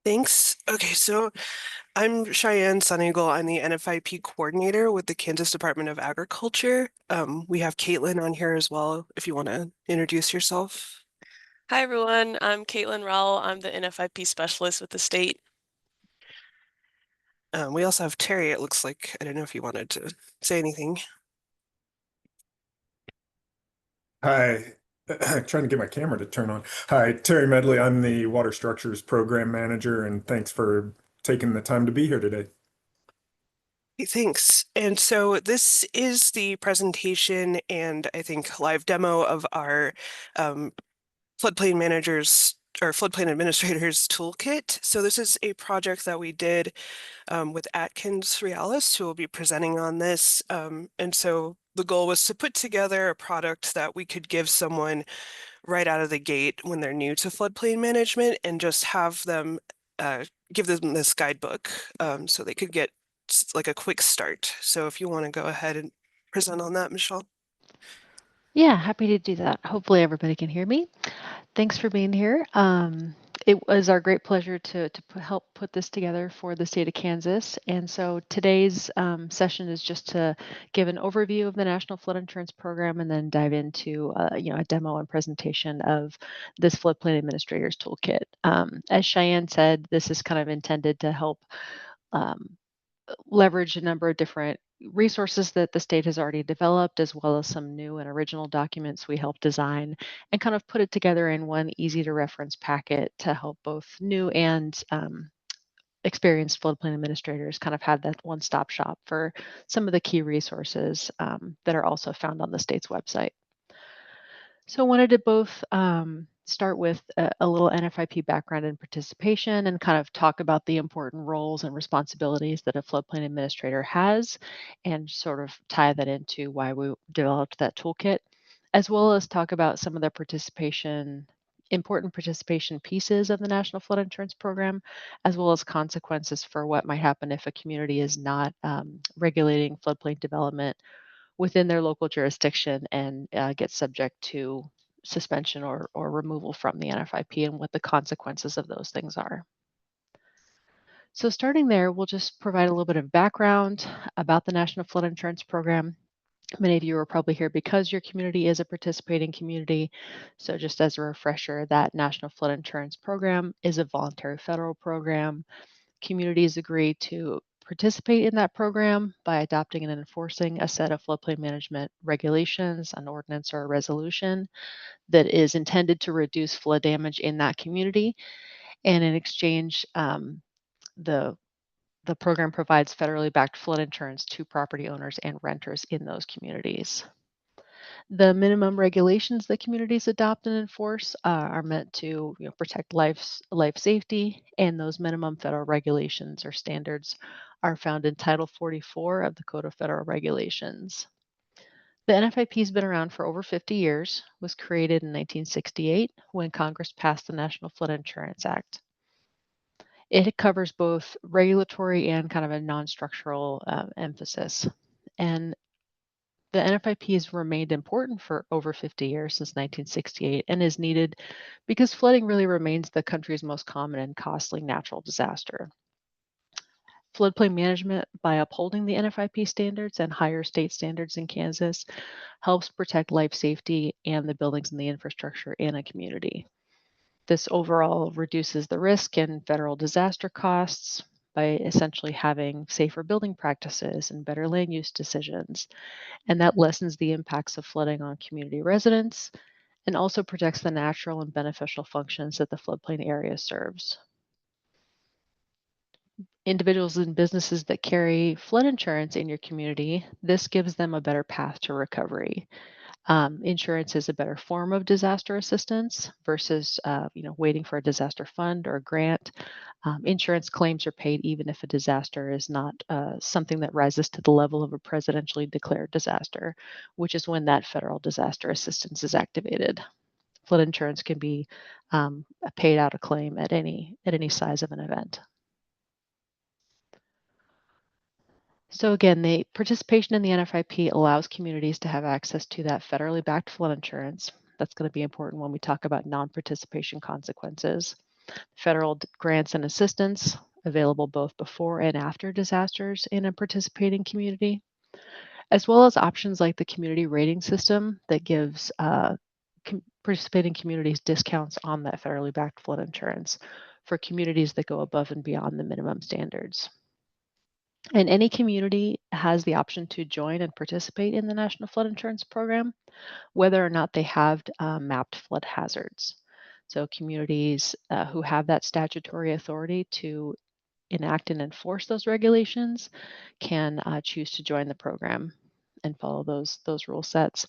Thanks. Okay, so I'm Cheyenne Suneagle. I'm the NFIP coordinator with the Kansas Department of Agriculture. We have Caitlin on here as well, if you want to introduce yourself. Hi everyone, I'm Caitlin Rowell. I'm the NFIP specialist with the state. We also have Terry, it looks like. I don't know if you wanted to say anything. Hi, trying to get my camera to turn on. Hi, Terry Medley. I'm the Water Structures Program Manager, and thanks for taking the time to be here today. Hey, thanks. And so this is the presentation and I think live demo of our um, floodplain managers or floodplain administrators toolkit. So this is a project that we did with Atkins Realis, who will be presenting on this. And so the goal was to put together a product that we could give someone right out of the gate when they're new to floodplain management and just have them give them this guidebook so they could get like a quick start. So if you want to go ahead and present on that, Michelle. Yeah, happy to do that. Hopefully everybody can hear me. Thanks for being here. It was our great pleasure to help put this together for the state of Kansas. And so today's session is just to give an overview of the National Flood Insurance Program and then dive into a demo and presentation of this Floodplain Administrators Toolkit. As Cheyenne said, this is kind of intended to help um, leverage a number of different resources that the state has already developed, as well as some new and original documents we helped design, and kind of put it together in one easy to reference packet to help both new and experienced floodplain administrators kind of have that one-stop shop for some of the key resources that are also found on the state's website. So I wanted to both start with a little NFIP background and participation and kind of talk about the important roles and responsibilities that a floodplain administrator has and sort of tie that into why we developed that toolkit, as well as talk about some of the important participation pieces of the National Flood Insurance Program, as well as consequences for what might happen if a community is not regulating floodplain development within their local jurisdiction and get subject to suspension or removal from the NFIP and what the consequences of those things are. So starting there, we'll just provide a little bit of background about the National Flood Insurance Program. Many of you are probably here because your community is a participating community. So just as a refresher, that National Flood Insurance Program is a voluntary federal program. Communities agree to participate in that program by adopting and enforcing a set of floodplain management regulations, an ordinance, or a resolution that is intended to reduce flood damage in that community. And in exchange, the the program provides federally backed flood insurance to property owners and renters in those communities. The minimum regulations that communities adopt and enforce are meant to protect life safety, and those minimum federal regulations or standards are found in Title 44 of the Code of Federal Regulations. The NFIP has been around for over 50 years, was created in 1968 when Congress passed the National Flood Insurance Act. It covers both regulatory and kind of a non-structural emphasis. And the NFIP has remained important for over 50 years, since 1968, and is needed because flooding really remains the country's most common and costly natural disaster. Floodplain management, by upholding the NFIP standards and higher state standards in Kansas, helps protect life safety and the buildings and the infrastructure in a community. This overall reduces the risk and federal disaster costs by essentially having safer building practices and better land use decisions, and that lessens the impacts of flooding on community residents and also protects the natural and beneficial functions that the floodplain area serves. Individuals and businesses that carry flood insurance in your community, this gives them a better path to recovery. Insurance is a better form of disaster assistance versus waiting for a disaster fund or a grant. Insurance claims are paid even if a disaster is not something that rises to the level of a presidentially declared disaster, which is when that federal disaster assistance is activated. Flood insurance can be paid out a claim at any size of an event. So again, the participation in the NFIP allows communities to have access to that federally backed flood insurance. That's going to be important when we talk about non-participation consequences. federal grants and assistance available both before and after disasters in a participating community, as well as options like the community rating system that gives participating communities discounts on that federally backed flood insurance for communities that go above and beyond the minimum standards. And any community has the option to join and participate in the National Flood Insurance Program, whether or not they have mapped flood hazards. So communities who have that statutory authority to enact and enforce those regulations can choose to join the program and follow those rule sets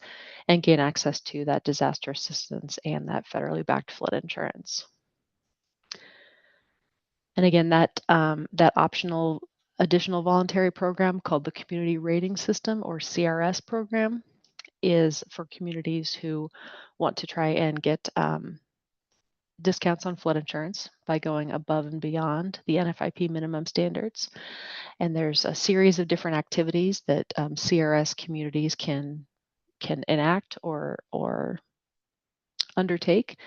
and gain access to that disaster assistance and that federally backed flood insurance. And again, that optional additional voluntary program called the Community Rating System, or CRS program, is for communities who want to try and get discounts on flood insurance by going above and beyond the NFIP minimum standards. And there's a series of different activities that CRS communities can enact or undertake.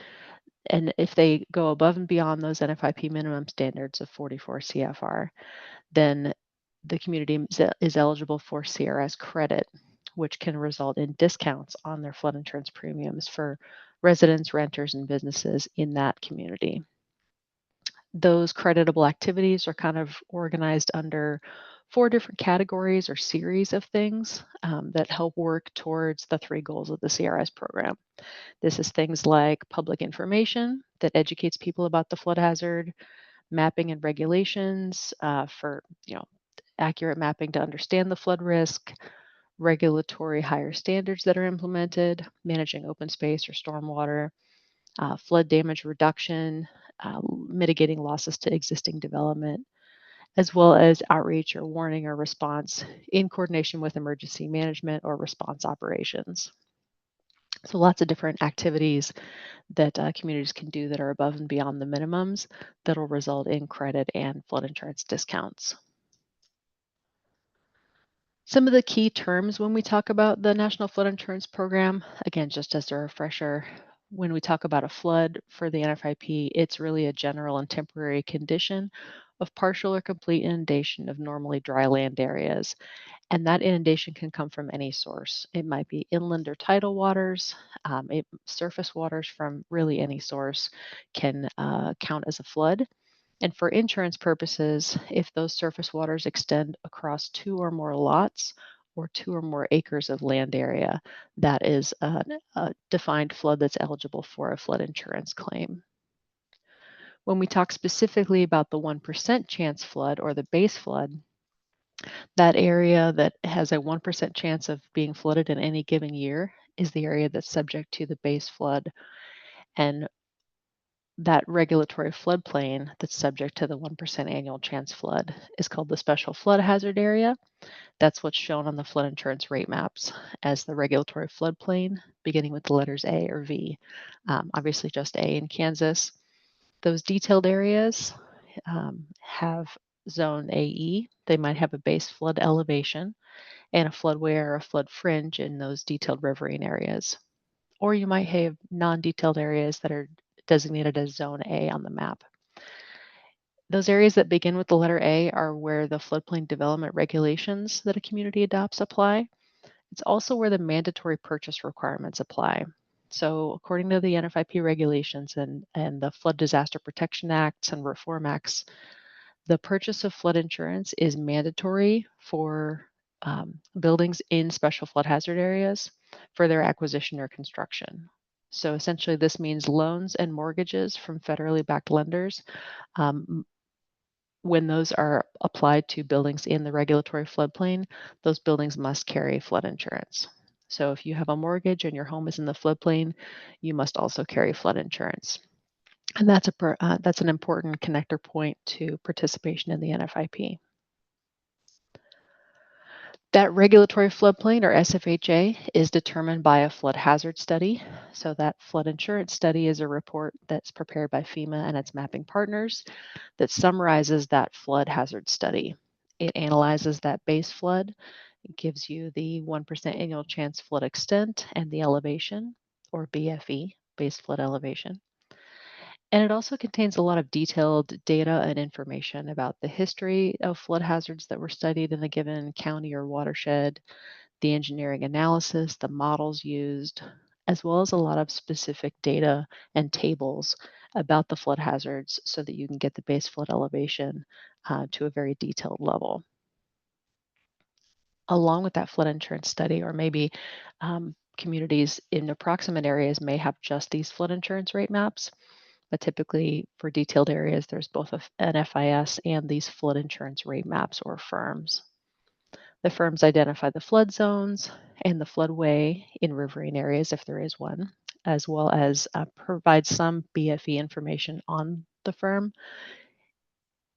And if they go above and beyond those NFIP minimum standards of 44 CFR, then the community is eligible for CRS credit, which can result in discounts on their flood insurance premiums for residents, renters, and businesses in that community. Those creditable activities are kind of organized under 4 different categories or series of things that help work towards the 3 goals of the CRS program. This is things like public information that educates people about the flood hazard, mapping and regulations for accurate mapping to understand the flood risk, regulatory higher standards that are implemented, managing open space or stormwater, flood damage reduction, mitigating losses to existing development, as well as outreach or warning or response in coordination with emergency management or response operations. So lots of different activities that communities can do that are above and beyond the minimums that will result in credit and flood insurance discounts. Some of the key terms when we talk about the National Flood Insurance Program, again, just as a refresher, when we talk about a flood for the NFIP, it's really a general and temporary condition of partial or complete inundation of normally dry land areas. And that inundation can come from any source. It might be inland or tidal waters, surface waters from really any source can count as a flood. And for insurance purposes, if those surface waters extend across 2 or more lots or 2 or more acres of land area, that is a defined flood that's eligible for a flood insurance claim. When we talk specifically about the 1% chance flood or the base flood, that area that has a 1% chance of being flooded in any given year is the area that's subject to the base flood. And that regulatory floodplain that's subject to the 1% annual chance flood is called the special flood hazard area. That's what's shown on the flood insurance rate maps as the regulatory floodplain, beginning with the letters A or V. Obviously just A in Kansas. Those detailed areas have zone AE. They might have a base flood elevation and a floodway or a flood fringe in those detailed riverine areas. Or you might have non-detailed areas that are designated as Zone A on the map. Those areas that begin with the letter A are where the floodplain development regulations that a community adopts apply. It's also where the mandatory purchase requirements apply. So according to the NFIP regulations and the Flood Disaster Protection Acts and Reform Acts, the purchase of flood insurance is mandatory for buildings in special flood hazard areas for their acquisition or construction. So essentially this means loans and mortgages from federally backed lenders, when those are applied to buildings in the regulatory floodplain, those buildings must carry flood insurance. So if you have a mortgage and your home is in the floodplain, you must also carry flood insurance. And that's an important connector point to participation in the NFIP. That regulatory floodplain, or SFHA, is determined by a flood hazard study. So that flood insurance study is a report that's prepared by FEMA and its mapping partners that summarizes that flood hazard study. It analyzes that base flood. It gives you the 1% annual chance flood extent and the elevation, or BFE, base flood elevation. And it also contains a lot of detailed data and information about the history of flood hazards that were studied in a given county or watershed, the engineering analysis, the models used, as well as a lot of specific data and tables about the flood hazards so that you can get the base flood elevation to a very detailed level. Along with that flood insurance study, or maybe communities in approximate areas may have just these flood insurance rate maps, but typically for detailed areas, there's both an FIS and these flood insurance rate maps or firms. The firms identify the flood zones and the floodway in riverine areas, if there is one, as well as provide some BFE information on the firm,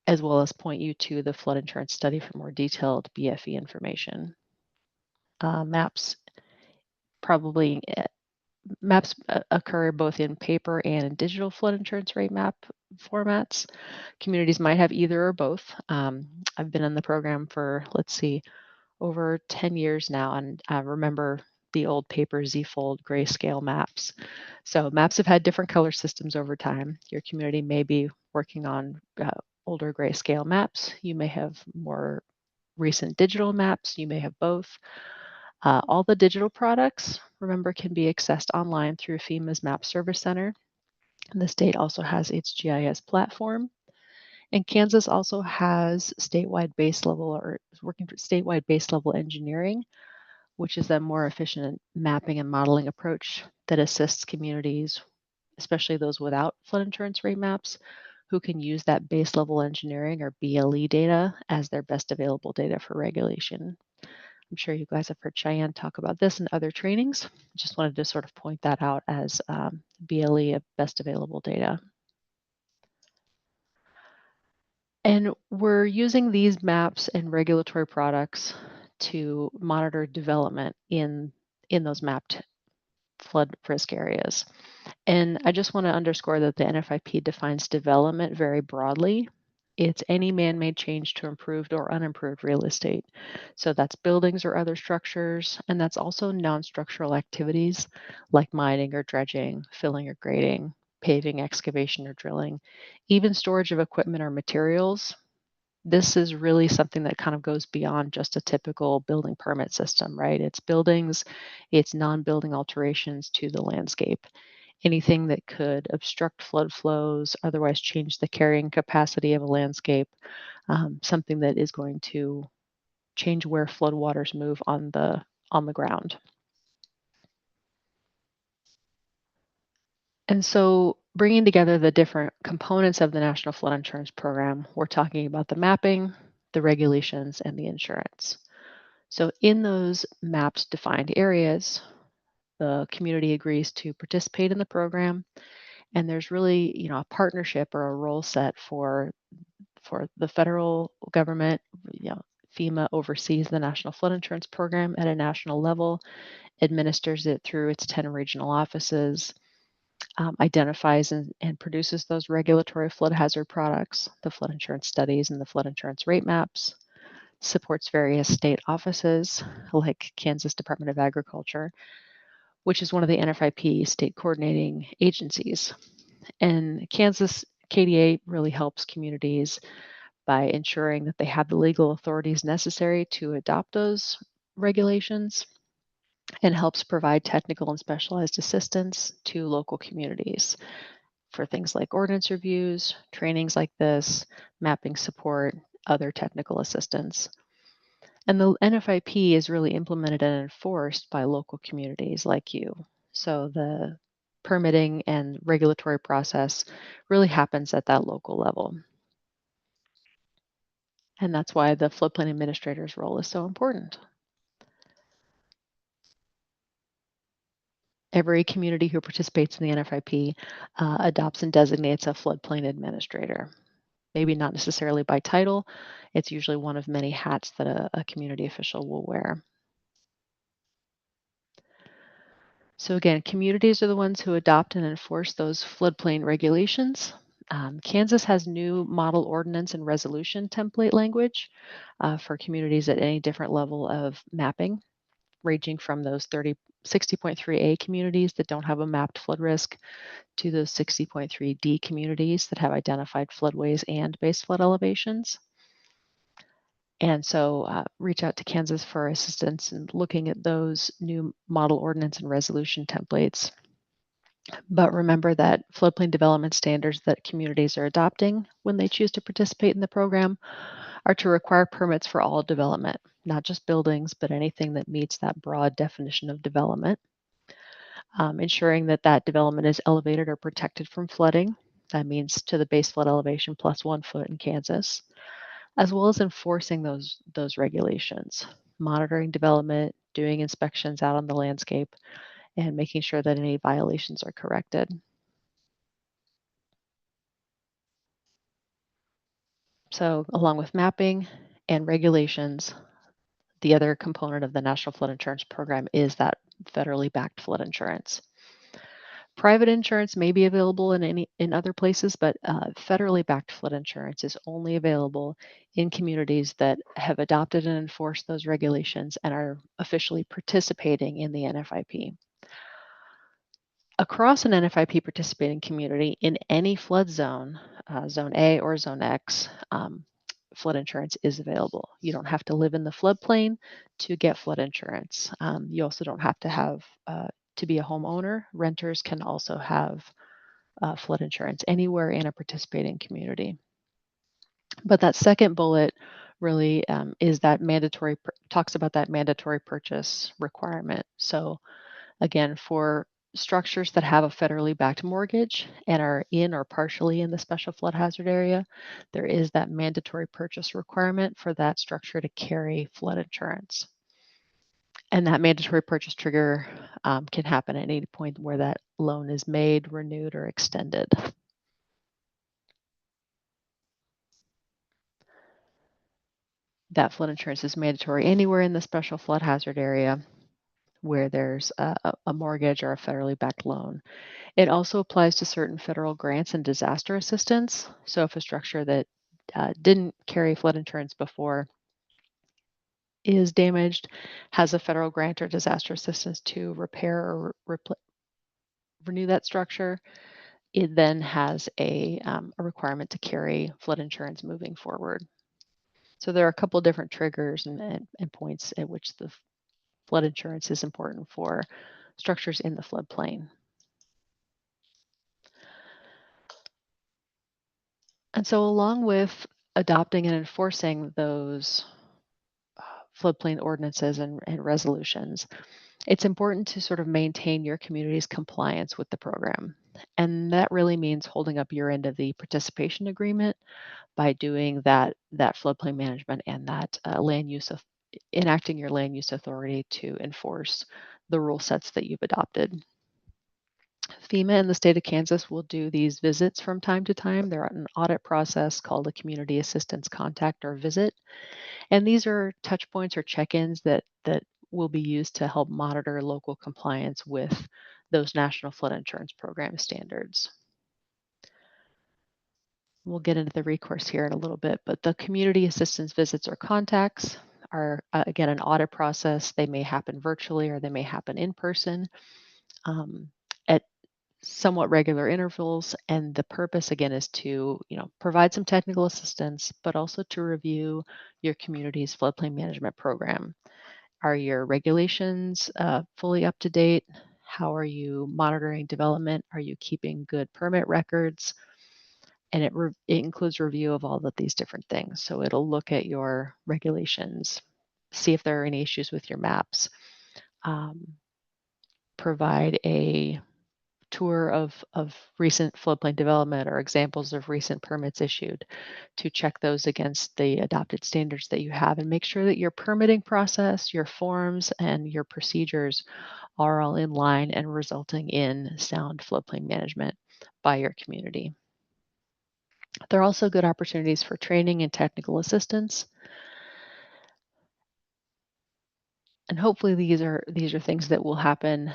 as well as point you to the flood insurance study for more detailed BFE information. Maps occur both in paper and in digital flood insurance rate map formats. Communities might have either or both. I've been in the program for, let's see, over 10 years now, and I remember the old paper Z-fold grayscale maps. So maps have had different color systems over time. Your community may be working on older grayscale maps. You may have more recent digital maps. You may have both. All the digital products, remember, can be accessed online through FEMA's Map Service Center. And the state also has its GIS platform. And Kansas also has statewide base level engineering, which is a more efficient mapping and modeling approach that assists communities, especially those without flood insurance rate maps, who can use that base level engineering or BLE data as their best available data for regulation. I'm sure you guys have heard Cheyenne talk about this in other trainings. Just wanted to sort of point that out as BLE of best available data. And we're using these maps and regulatory products to monitor development in those mapped flood risk areas. And I just want to underscore that the NFIP defines development very broadly. It's any man-made change to improved or unimproved real estate. So that's buildings or other structures, and that's also non-structural activities like mining or dredging, filling or grading, paving, excavation or drilling, even storage of equipment or materials. This is really something that kind of goes beyond just a typical building permit system, right? It's buildings, it's non-building alterations to the landscape. Anything that could obstruct flood flows, otherwise change the carrying capacity of a landscape, something that is going to change where floodwaters move on the ground. And so bringing together the different components of the National Flood Insurance Program, we're talking about the mapping, the regulations, and the insurance. So in those mapped defined areas, the community agrees to participate in the program, and there's really, a partnership or a role set for the federal government. FEMA oversees the National Flood Insurance Program at a national level, administers it through its 10 regional offices, identifies and produces those regulatory flood hazard products, the flood insurance studies and the flood insurance rate maps, supports various state offices like Kansas Department of Agriculture, which is one of the NFIP state coordinating agencies. And Kansas KDA really helps communities by ensuring that they have the legal authorities necessary to adopt those regulations, and helps provide technical and specialized assistance to local communities for things like ordinance reviews, trainings like this, mapping support, other technical assistance. And the NFIP is really implemented and enforced by local communities like you. So the permitting and regulatory process really happens at that local level. And that's why the floodplain administrator's role is so important. Every community who participates in the NFIP adopts and designates a floodplain administrator. Maybe not necessarily by title. It's usually one of many hats that a community official will wear. So again, communities are the ones who adopt and enforce those floodplain regulations. Kansas has new model ordinance and resolution template language for communities at any different level of mapping, ranging from those 30 60.3A communities that don't have a mapped flood risk to those 60.3D communities that have identified floodways and base flood elevations. And so reach out to Kansas for assistance in looking at those new model ordinance and resolution templates. But remember that floodplain development standards that communities are adopting when they choose to participate in the program are to require permits for all development, not just buildings, but anything that meets that broad definition of development. Ensuring that that development is elevated or protected from flooding. That means to the base flood elevation plus 1 foot in Kansas, as well as enforcing those regulations, monitoring development, doing inspections out on the landscape, and making sure that any violations are corrected. So along with mapping and regulations, the other component of the National Flood Insurance Program is that federally backed flood insurance. Private insurance may be available in other places, but federally backed flood insurance is only available in communities that have adopted and enforced those regulations and are officially participating in the NFIP. Across an NFIP participating community in any flood zone, Zone A or Zone X, flood insurance is available. You don't have to live in the floodplain to get flood insurance. You also don't have to have to be a homeowner. Renters can also have flood insurance anywhere in a participating community. But that second bullet really is that mandatory, talks about that mandatory purchase requirement. So again, for structures that have a federally backed mortgage and are in or partially in the special flood hazard area, there is that mandatory purchase requirement for that structure to carry flood insurance. And that mandatory purchase trigger can happen at any point where that loan is made, renewed, or extended. That flood insurance is mandatory anywhere in the special flood hazard area where there's a mortgage or a federally backed loan. It also applies to certain federal grants and disaster assistance. So if a structure that didn't carry flood insurance before is damaged, has a federal grant or disaster assistance to repair or renew that structure, it then has a requirement to carry flood insurance moving forward. So there are a couple different triggers and points at which the flood insurance is important for structures in the floodplain. And so along with adopting and enforcing those floodplain ordinances and resolutions, it's important to sort of maintain your community's compliance with the program. And that really means holding up your end of the participation agreement by doing that floodplain management and that land use of enacting your land use authority to enforce the rule sets that you've adopted. FEMA and the state of Kansas will do these visits from time to time. They're an audit process called a community assistance contact or visit. And these are touch points or check-ins that will be used to help monitor local compliance with those National Flood Insurance Program standards. We'll get into the recourse here in a little bit, but the community assistance visits or contacts are, again, an audit process. They may happen virtually or they may happen in person at somewhat regular intervals. And the purpose, again, is to provide some technical assistance, but also to review your community's floodplain management program. Are your regulations fully up to date? How are you monitoring development? Are you keeping good permit records? And it includes review of all of these different things. So it'll look at your regulations, see if there are any issues with your maps, provide a tour of recent floodplain development or examples of recent permits issued to check those against the adopted standards that you have and make sure that your permitting process, your forms, and your procedures are all in line and resulting in sound floodplain management by your community. There are also good opportunities for training and technical assistance. And hopefully these are things that will happen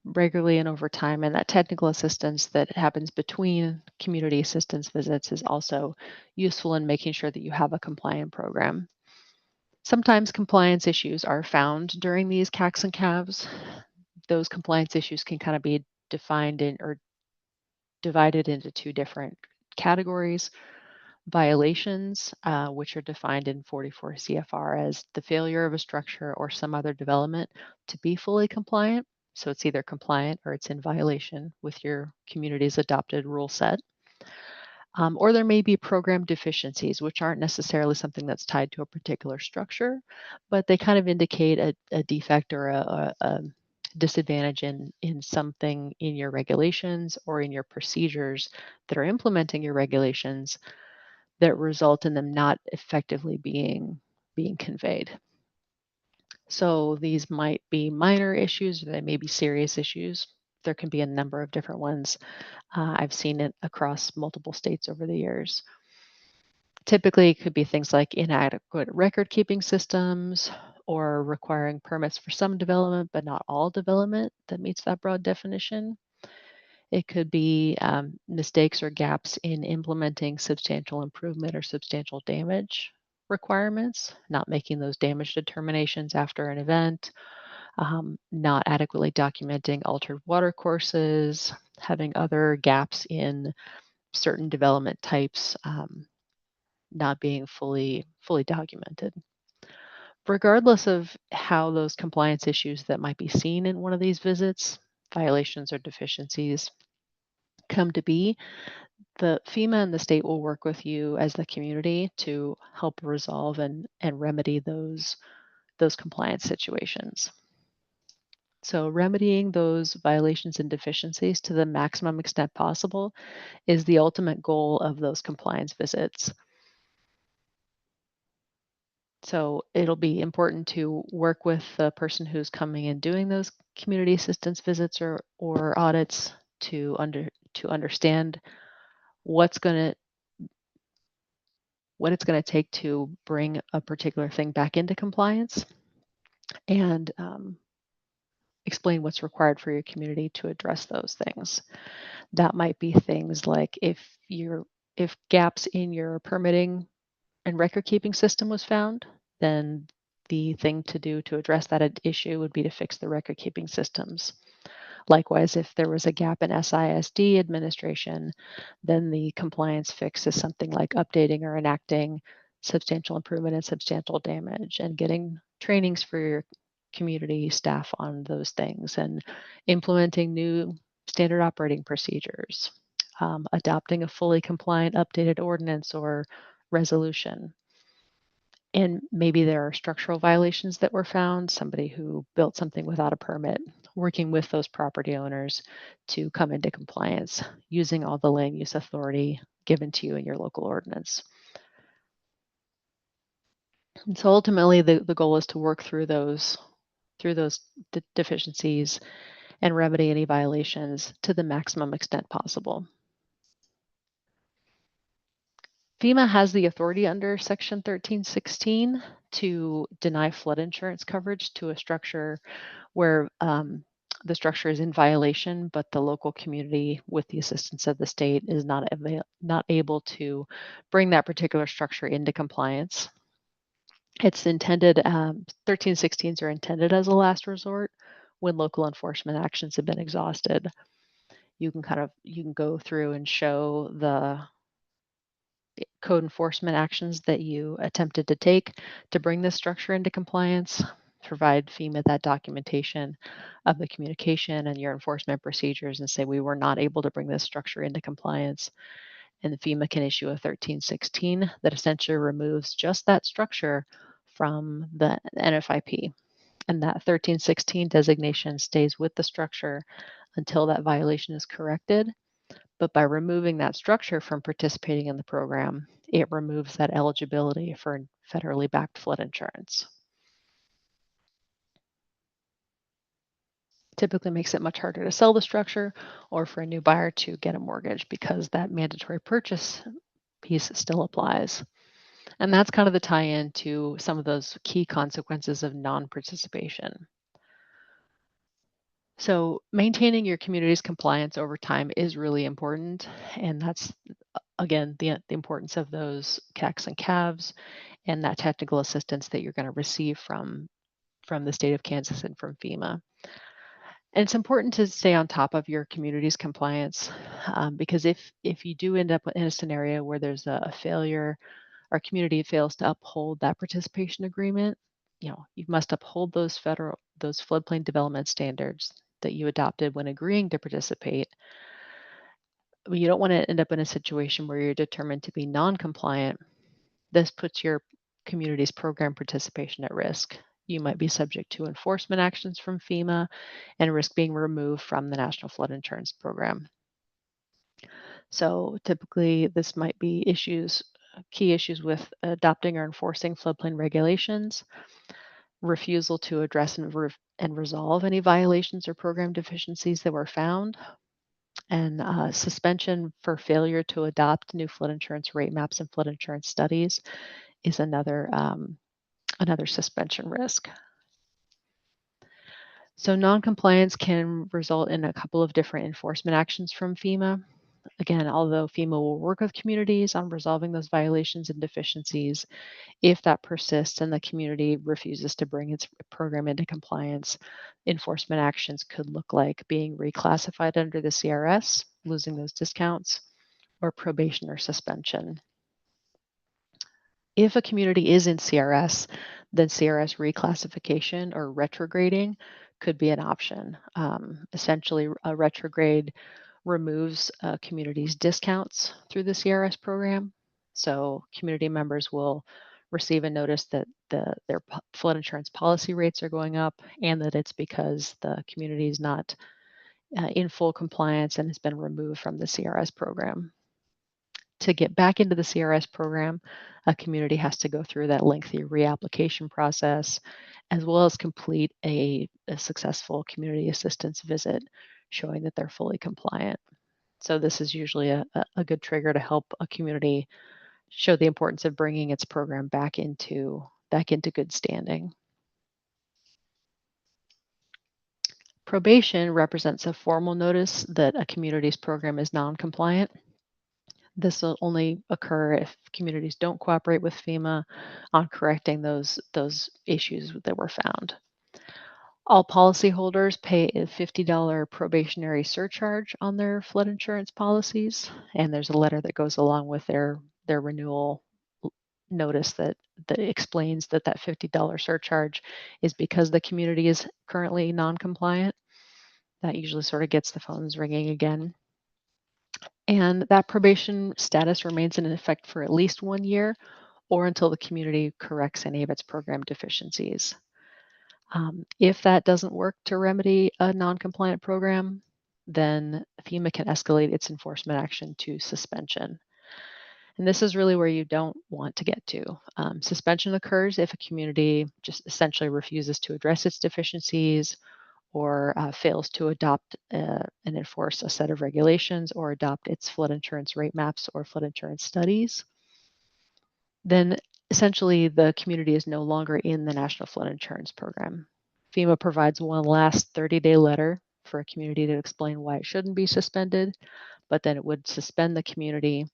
regularly and over time. And that technical assistance that happens between community assistance visits is also useful in making sure that you have a compliant program. Sometimes compliance issues are found during these CACs and CAVs. those compliance issues can kind of be defined in or divided into two different categories. Violations, which are defined in 44 CFR as the failure of a structure or some other development to be fully compliant. So it's either compliant or it's in violation with your community's adopted rule set. Or there may be program deficiencies, which aren't necessarily something that's tied to a particular structure, but they kind of indicate a defect or a disadvantage in something in your regulations or in your procedures that are implementing your regulations that result in them not effectively being conveyed. So these might be minor issues, or they may be serious issues. There can be a number of different ones. I've seen it across multiple states over the years. Typically, it could be things like inadequate record keeping systems or requiring permits for some development, but not all development that meets that broad definition. It could be mistakes or gaps in implementing substantial improvement or substantial damage requirements, not making those damage determinations after an event, not adequately documenting altered water courses, having other gaps in certain development types not being fully documented. Regardless of how those compliance issues that might be seen in one of these visits, violations or deficiencies, come to be, the FEMA and the state will work with you as the community to help resolve and remedy those compliance situations. So remedying those violations and deficiencies to the maximum extent possible is the ultimate goal of those compliance visits. So it'll be important to work with the person who's coming and doing those community assistance visits or audits to understand what it's going to take to bring a particular thing back into compliance, and explain what's required for your community to address those things. That might be things like if gaps in your permitting and record keeping system was found, then the thing to do to address that issue would be to fix the record keeping systems. Likewise, if there was a gap in SISD administration, then the compliance fix is something like updating or enacting substantial improvement and substantial damage, and getting trainings for your community staff on those things, and implementing new standard operating procedures, adopting a fully compliant updated ordinance or resolution. And maybe there are structural violations that were found, somebody who built something without a permit, working with those property owners to come into compliance using all the land use authority given to you in your local ordinance. And so ultimately the goal is to work through those deficiencies and remedy any violations to the maximum extent possible. FEMA has the authority under Section 1316 to deny flood insurance coverage to a structure where the structure is in violation, but the local community, with the assistance of the state, is not able to bring that particular structure into compliance. It's intended, 1316s are intended as a last resort when local enforcement actions have been exhausted. You can go through and show the code enforcement actions that you attempted to take to bring this structure into compliance, provide FEMA that documentation of the communication and your enforcement procedures, and say we were not able to bring this structure into compliance. And the FEMA can issue a 1316 that essentially removes just that structure from the NFIP. And that 1316 designation stays with the structure until that violation is corrected. But by removing that structure from participating in the program, it removes that eligibility for federally backed flood insurance. Typically makes it much harder to sell the structure or for a new buyer to get a mortgage because that mandatory purchase piece still applies. And that's kind of the tie-in to some of those key consequences of non-participation. So maintaining your community's compliance over time is really important. And that's, again, the importance of those CACs and CAVs and that technical assistance that you're going to receive from the state of Kansas and from FEMA. And it's important to stay on top of your community's compliance because if you do end up in a scenario where there's a failure, our community fails to uphold that participation agreement, you must uphold those floodplain development standards that you adopted when agreeing to participate. But you don't want to end up in a situation where you're determined to be non-compliant. This puts your community's program participation at risk. You might be subject to enforcement actions from FEMA and risk being removed from the National Flood Insurance Program. So typically this might be key issues with adopting or enforcing floodplain regulations, refusal to address and resolve any violations or program deficiencies that were found, and suspension for failure to adopt new flood insurance rate maps and flood insurance studies is another suspension risk. So noncompliance can result in a couple of different enforcement actions from FEMA. Again, although FEMA will work with communities on resolving those violations and deficiencies, if that persists and the community refuses to bring its program into compliance, enforcement actions could look like being reclassified under the CRS, losing those discounts, or probation or suspension. If a community is in CRS, then CRS reclassification or retrograding could be an option. Essentially, a retrograde removes a community's discounts through the CRS program. So community members will receive a notice that their flood insurance policy rates are going up and that it's because the community is not in full compliance and has been removed from the CRS program. To get back into the CRS program, a community has to go through that lengthy reapplication process, as well as complete a successful community assistance visit showing that they're fully compliant. So this is usually a good trigger to help a community show the importance of bringing its program back into good standing. Probation represents a formal notice that a community's program is non-compliant. This will only occur if communities don't cooperate with FEMA on correcting those issues that were found. All policyholders pay a $50 probationary surcharge on their flood insurance policies, and there's a letter that goes along with their renewal notice that explains that $50 surcharge is because the community is currently non-compliant. That usually sort of gets the phones ringing again. And that probation status remains in effect for at least 1 year or until the community corrects any of its program deficiencies. If that doesn't work to remedy a non-compliant program, then FEMA can escalate its enforcement action to suspension. And this is really where you don't want to get to. Suspension occurs if a community just essentially refuses to address its deficiencies or fails to adopt and enforce a set of regulations or adopt its flood insurance rate maps or flood insurance studies. Then essentially the community is no longer in the National Flood Insurance Program. FEMA provides one last 30-day letter for a community to explain why it shouldn't be suspended, but then it would suspend the community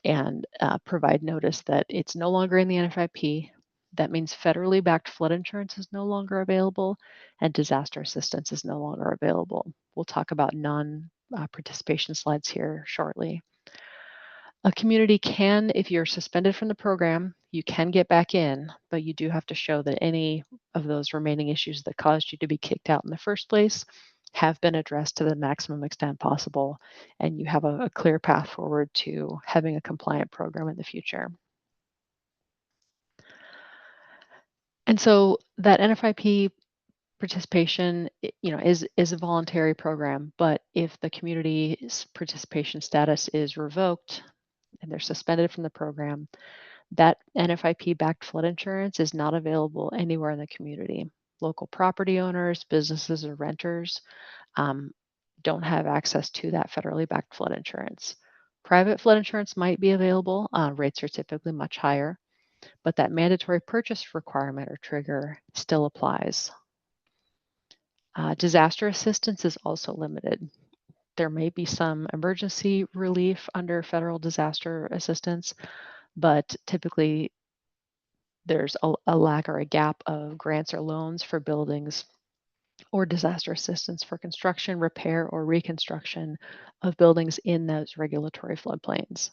and provide notice that it's no longer in the NFIP. That means federally backed flood insurance is no longer available and disaster assistance is no longer available. We'll talk about non-participation slides here shortly. A community can, if you're suspended from the program, you can get back in, but you do have to show that any of those remaining issues that caused you to be kicked out in the first place have been addressed to the maximum extent possible, and you have a clear path forward to having a compliant program in the future. And so that NFIP participation, is a voluntary program, but if the community's participation status is revoked and they're suspended from the program, that NFIP-backed flood insurance is not available anywhere in the community. Local property owners, businesses, or renters don't have access to that federally backed flood insurance. Private flood insurance might be available. Rates are typically much higher, but that mandatory purchase requirement or trigger still applies. Disaster assistance is also limited. There may be some emergency relief under federal disaster assistance, but typically there's a lack or a gap of grants or loans for buildings or disaster assistance for construction, repair, or reconstruction of buildings in those regulatory floodplains.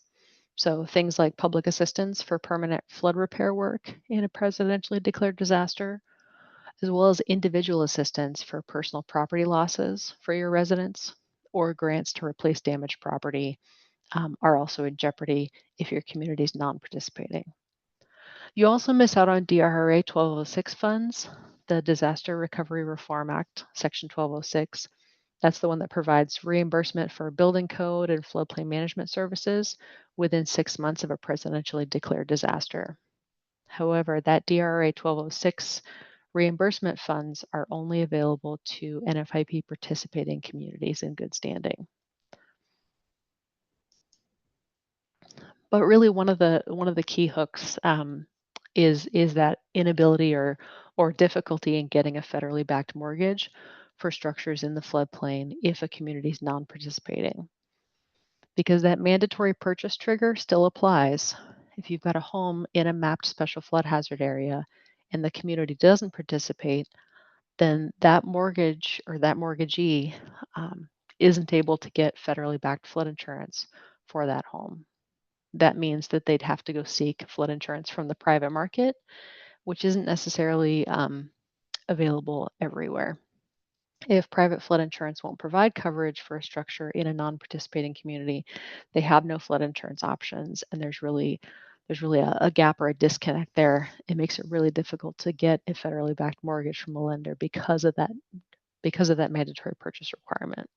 So things like public assistance for permanent flood repair work in a presidentially declared disaster, as well as individual assistance for personal property losses for your residents, or grants to replace damaged property are also in jeopardy if your community is non-participating. You also miss out on DRA 1206 funds, the Disaster Recovery Reform Act, Section 1206. That's the one that provides reimbursement for building code and floodplain management services within 6 months of a presidentially declared disaster. However, that DRA 1206 reimbursement funds are only available to NFIP participating communities in good standing. But really, one of the key hooks is that inability or difficulty in getting a federally backed mortgage for structures in the floodplain if a community is non-participating, because that mandatory purchase trigger still applies. If you've got a home in a mapped special flood hazard area and the community doesn't participate, then that mortgage or that mortgagee isn't able to get federally backed flood insurance for that home. That means that they'd have to go seek flood insurance from the private market, which isn't necessarily available everywhere. If private flood insurance won't provide coverage for a structure in a non-participating community, they have no flood insurance options, and there's really a gap or a disconnect there. It makes it really difficult to get a federally backed mortgage from a lender because of that mandatory purchase requirement.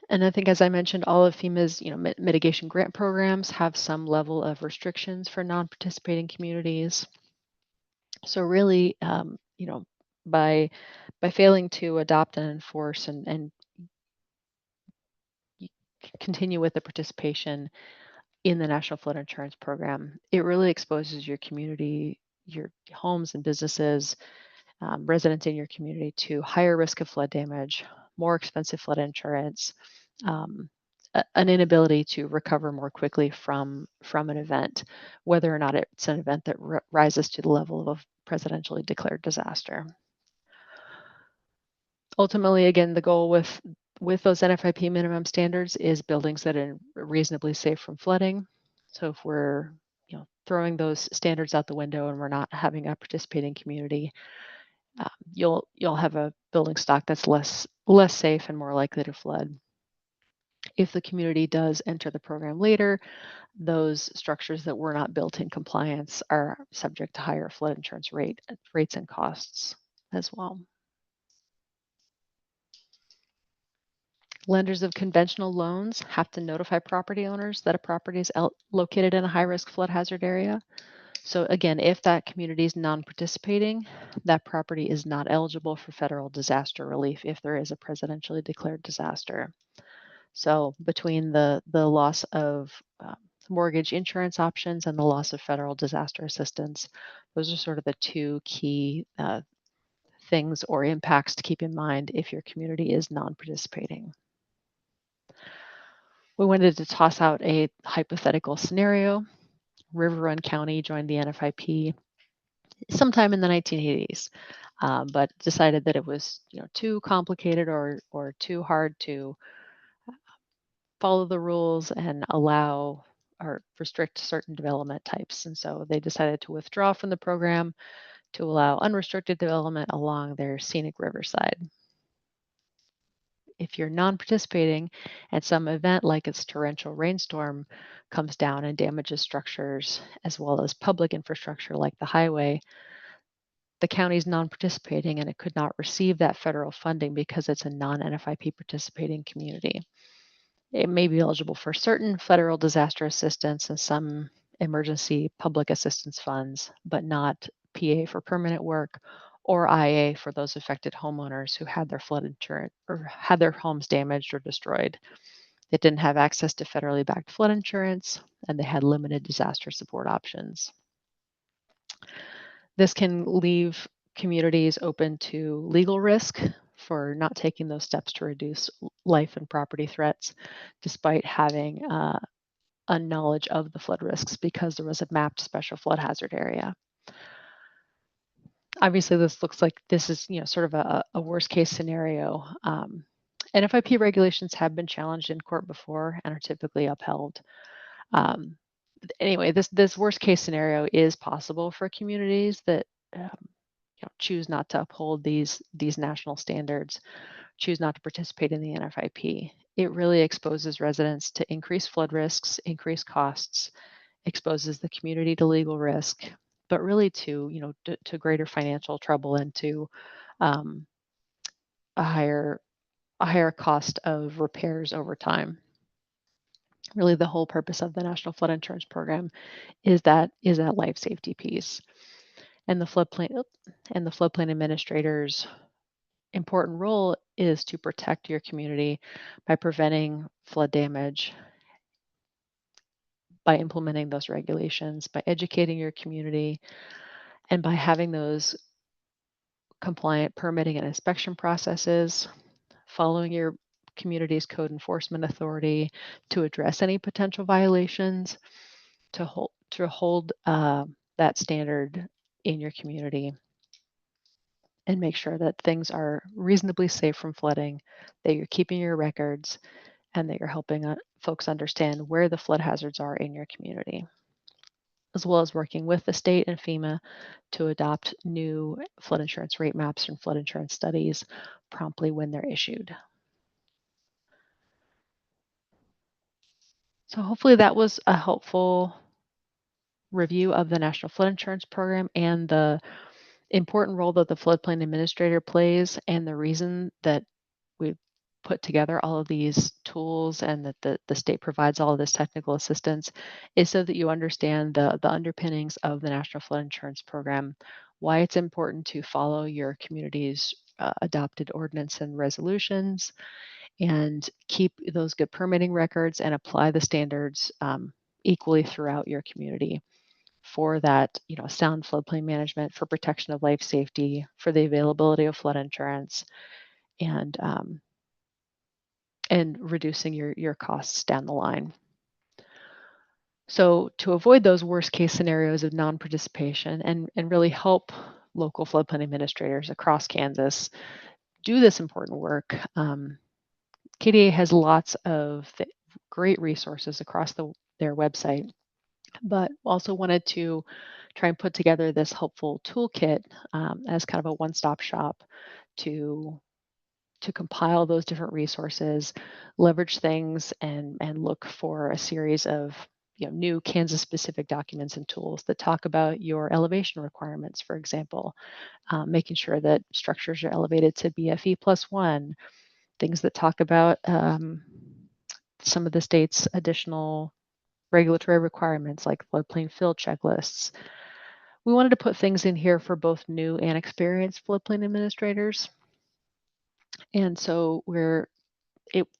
And I think, as I mentioned, all of FEMA's mitigation grant programs have some level of restrictions for non-participating communities. So really, by failing to adopt and enforce and continue with the participation in the National Flood Insurance Program, it really exposes your community, your homes and businesses, residents in your community to higher risk of flood damage, more expensive flood insurance, an inability to recover more quickly from an event, whether or not it's an event that rises to the level of a presidentially declared disaster. Ultimately, again, the goal with those NFIP minimum standards is buildings that are reasonably safe from flooding. So if we're throwing those standards out the window and we're not having a participating community, you'll have a building stock that's less safe and more likely to flood. If the community does enter the program later, those structures that were not built in compliance are subject to higher flood insurance rates and costs as well. Lenders of conventional loans have to notify property owners that a property is located in a high-risk flood hazard area. So again, if that community is non-participating, that property is not eligible for federal disaster relief if there is a presidentially declared disaster. So between the loss of mortgage insurance options and the loss of federal disaster assistance, those are sort of the two key things or impacts to keep in mind if your community is non-participating. We wanted to toss out a hypothetical scenario. River Run County joined the NFIP sometime in the 1980s, but decided that it was too complicated or too hard to follow the rules and allow or restrict certain development types. And so they decided to withdraw from the program to allow unrestricted development along their scenic riverside. If you're non-participating and some event like its torrential rainstorm comes down and damages structures as well as public infrastructure like the highway, the county is non-participating and it could not receive that federal funding because it's a non-NFIP participating community. It may be eligible for certain federal disaster assistance and some emergency public assistance funds, but not PA for permanent work or IA for those affected homeowners who had their flood insurance or had their homes damaged or destroyed. They didn't have access to federally backed flood insurance and they had limited disaster support options. This can leave communities open to legal risk for not taking those steps to reduce life and property threats, despite having unknowledge of the flood risks because there was a mapped special flood hazard area. Obviously, this looks like this is, sort of a worst case scenario. NFIP regulations have been challenged in court before and are typically upheld. Anyway, this worst case scenario is possible for communities that choose not to uphold these national standards, choose not to participate in the NFIP. It really exposes residents to increased flood risks, increased costs, exposes the community to legal risk, but really to to greater financial trouble and to a higher cost of repairs over time. Really, the whole purpose of the National Flood Insurance Program is that life safety piece. And the floodplain administrator's important role is to protect your community by preventing flood damage, by implementing those regulations, by educating your community, and by having those compliant permitting and inspection processes, following your community's code enforcement authority to address any potential violations, to hold that standard in your community, and make sure that things are reasonably safe from flooding, that you're keeping your records, and that you're helping folks understand where the flood hazards are in your community, as well as working with the state and FEMA to adopt new flood insurance rate maps and flood insurance studies promptly when they're issued. So hopefully that was a helpful review of the National Flood Insurance Program and the important role that the floodplain administrator plays, and the reason that we put together all of these tools and that the state provides all of this technical assistance is so that you understand the underpinnings of the National Flood Insurance Program, why it's important to follow your community's adopted ordinance and resolutions, and keep those good permitting records and apply the standards equally throughout your community for that, sound floodplain management, for protection of life safety, for the availability of flood insurance, and reducing your costs down the line. So to avoid those worst case scenarios of non-participation and really help local floodplain administrators across Kansas do this important work, KDA has lots of great resources across their website, but also wanted to try and put together this helpful toolkit as kind of a one-stop shop to compile those different resources, leverage things, and look for a series of new Kansas-specific documents and tools that talk about your elevation requirements, for example, making sure that structures are elevated to BFE +1, things that talk about some of the state's additional regulatory requirements like floodplain fill checklists. We wanted to put things in here for both new and experienced floodplain administrators. And so the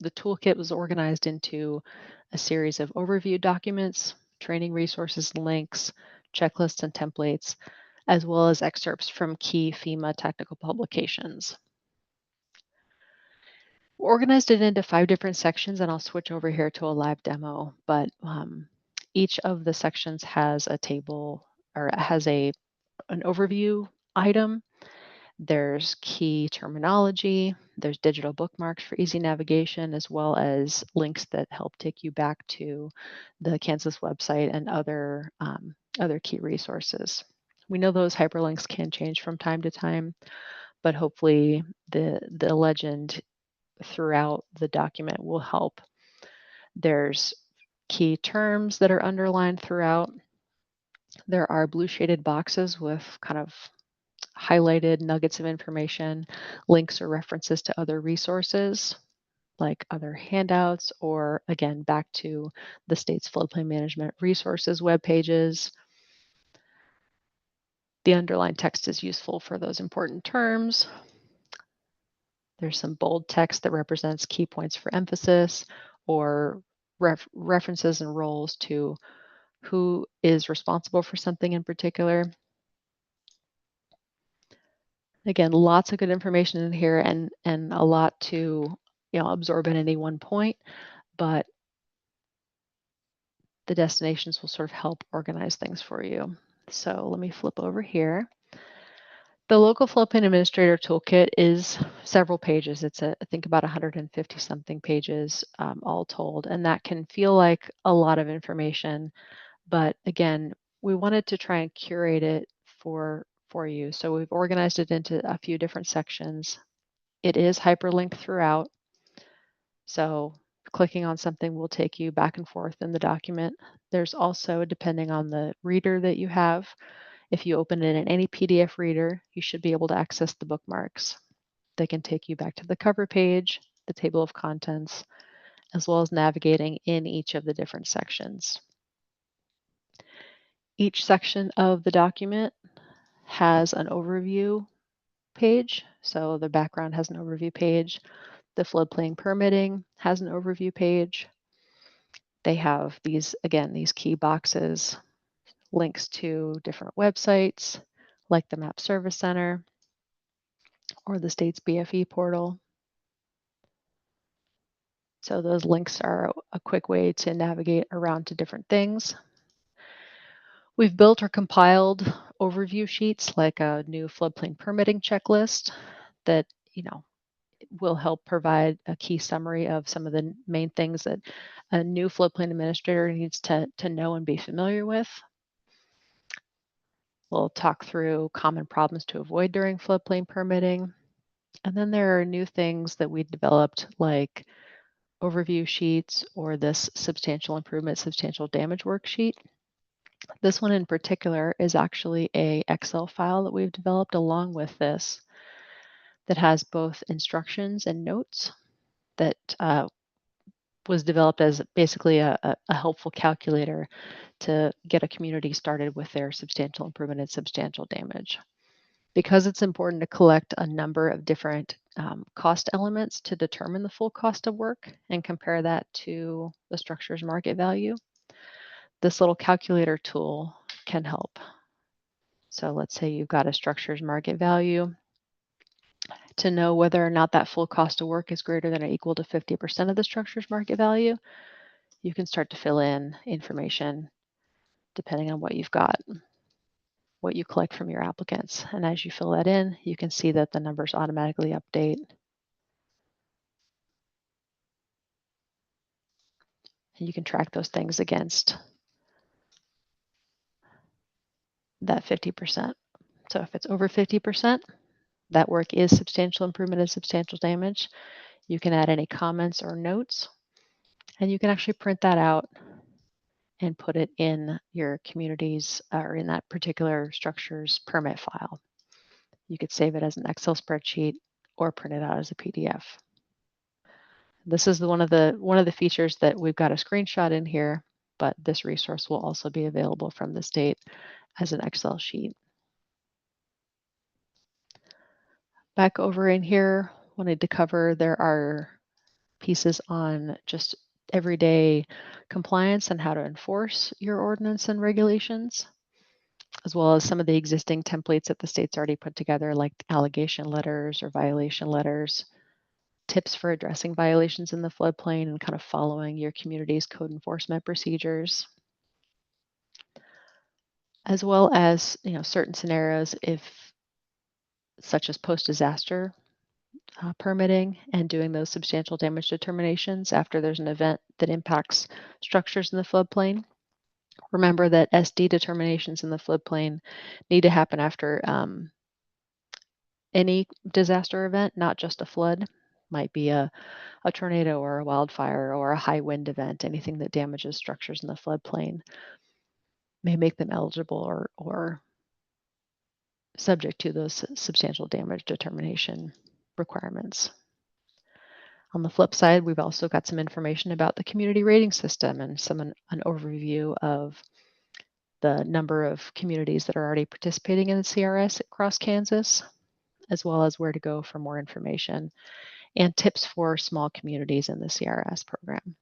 toolkit was organized into a series of overview documents, training resources and links, checklists and templates, as well as excerpts from key FEMA technical publications. We organized it into 5 different sections, and I'll switch over here to a live demo, but each of the sections has a table or has an overview item. There's key terminology, there's digital bookmarks for easy navigation, as well as links that help take you back to the Kansas website and other key resources. We know those hyperlinks can change from time to time, but hopefully the legend throughout the document will help. There's key terms that are underlined throughout. There are blue shaded boxes with kind of highlighted nuggets of information, links or references to other resources like other handouts, or again, back to the state's floodplain management resources web pages. The underlined text is useful for those important terms. There's some bold text that represents key points for emphasis, or references and roles to who is responsible for something in particular. Again, lots of good information in here and a lot to absorb at any one point, but the destinations will sort of help organize things for you. So let me flip over here. The Local Floodplain Administrator Toolkit is several pages. It's I think about 150 something pages all told, and that can feel like a lot of information. But again, we wanted to try and curate it for you. So we've organized it into a few different sections. It is hyperlinked throughout. So clicking on something will take you back and forth in the document. There's also, depending on the reader that you have, if you open it in any PDF reader, you should be able to access the bookmarks. They can take you back to the cover page, the table of contents, as well as navigating in each of the different sections. Each section of the document has an overview page. So the background has an overview page. The floodplain permitting has an overview page. They have these, again, these key boxes, links to different websites like the Map Service Center or the state's BFE portal. So those links are a quick way to navigate around to different things. We've built or compiled overview sheets like a new floodplain permitting checklist that, will help provide a key summary of some of the main things that a new floodplain administrator needs to know and be familiar with. We'll talk through common problems to avoid during floodplain permitting. And then there are new things that we developed like overview sheets or this substantial improvement, substantial damage worksheet. This one in particular is actually a Excel file that we've developed along with this that has both instructions and notes that was developed as basically a helpful calculator to get a community started with their substantial improvement and substantial damage. Because it's important to collect a number of different cost elements to determine the full cost of work and compare that to the structure's market value, this little calculator tool can help. So let's say you've got a structure's market value. To know whether or not that full cost of work is greater than or equal to 50% of the structure's market value, you can start to fill in information depending on what you've got, what you collect from your applicants. And as you fill that in, you can see that the numbers automatically update. And you can track those things against that 50%. So if it's over 50%, that work is substantial improvement and substantial damage. You can add any comments or notes, and you can actually print that out and put it in your community's or in that particular structure's permit file. You could save it as an Excel spreadsheet or print it out as a PDF. This is one of the features that we've got a screenshot in here, but this resource will also be available from the state as an Excel sheet. Back over in here, wanted to cover there are pieces on just everyday compliance and how to enforce your ordinance and regulations, as well as some of the existing templates that the state's already put together, like allegation letters or violation letters, tips for addressing violations in the floodplain and kind of following your community's code enforcement procedures, as well as certain scenarios such as post-disaster permitting and doing those substantial damage determinations after there's an event that impacts structures in the floodplain. Remember that SD determinations in the floodplain need to happen after any disaster event, not just a flood. Might be a tornado or a wildfire or a high wind event. Anything that damages structures in the floodplain may make them eligible or subject to those substantial damage determination requirements. On the flip side, we've also got some information about the community rating system and an overview of the number of communities that are already participating in the CRS across Kansas, as well as where to go for more information and tips for small communities in the CRS program.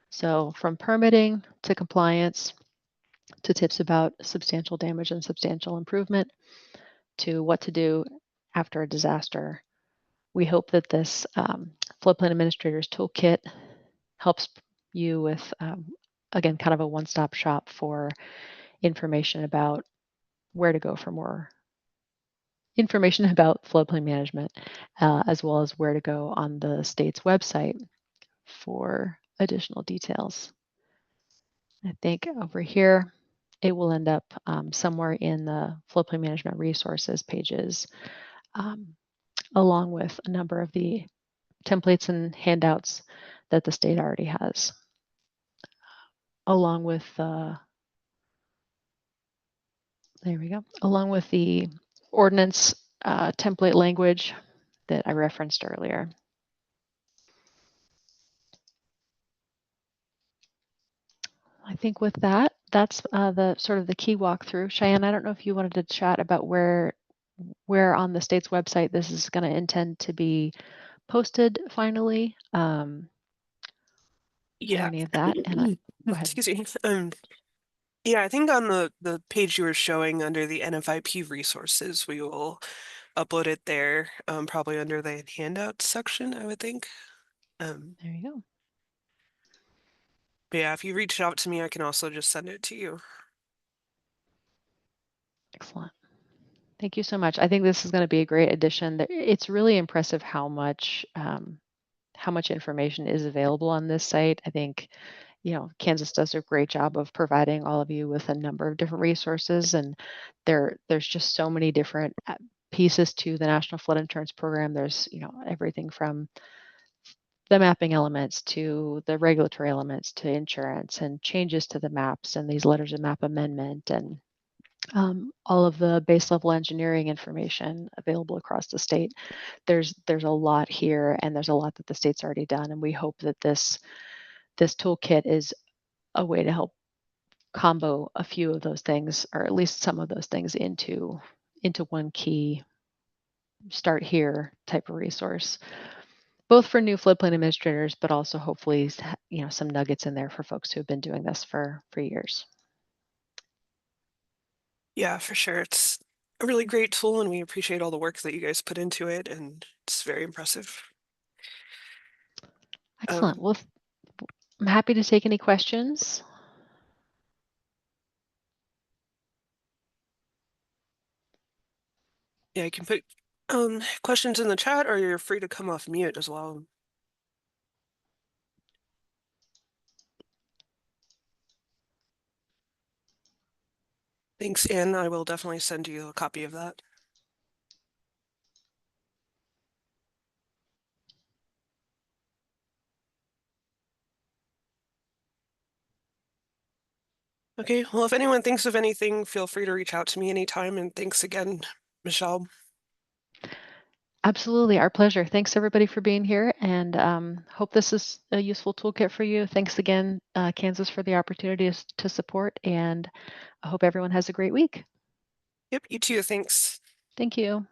So from permitting to compliance to tips about substantial damage and substantial improvement to what to do after a disaster, we hope that this Floodplain Administrator's Toolkit helps you with, again, kind of a one-stop shop for information about where to go for more information about floodplain management, as well as where to go on the state's website for additional details. I think over here, it will end up somewhere in the floodplain management resources pages, along with a number of the templates and handouts that the state already has, along with there we go, along with the ordinance template language that I referenced earlier. I think with that, that's the sort of the key walkthrough. Cheyenne, I don't know if you wanted to chat about where on the state's website this is going to intend to be posted finally, or Yeah. any of that. And go ahead. Excuse me. Yeah, I think on the page you were showing under the NFIP resources, we will upload it there, probably under the handouts section, I would think. There you go. But yeah, if you reach out to me, I can also just send it to you. Excellent. Thank you so much. I think this is going to be a great addition. It's really impressive how much information is available on this site. I think, Kansas does a great job of providing all of you with a number of different resources, and there's just so many different pieces to the National Flood Insurance Program. There's, everything from the mapping elements to the regulatory elements to insurance and changes to the maps and these letters of map amendment and all of the base level engineering information available across the state. There's a lot here, and there's a lot that the state's already done, and we hope that this toolkit is a way to help combo a few of those things, or at least some of those things, into one key start here type of resource, both for new floodplain administrators, but also hopefully some nuggets in there for folks who have been doing this for years. Yeah, for sure. It's a really great tool, and we appreciate all the work that you guys put into it, and it's very impressive. Excellent. Well, I'm happy to take any questions. Yeah, you can put questions in the chat, or you're free to come off mute as well. Thanks, Anne. I will definitely send you a copy of that. Okay, well, if anyone thinks of anything, feel free to reach out to me anytime, and thanks again, Michelle. Absolutely, our pleasure. Thanks everybody for being here, and hope this is a useful toolkit for you. Thanks again, Kansas, for the opportunity to support, and I hope everyone has a great week. Yep, you too. Thanks. Thank you.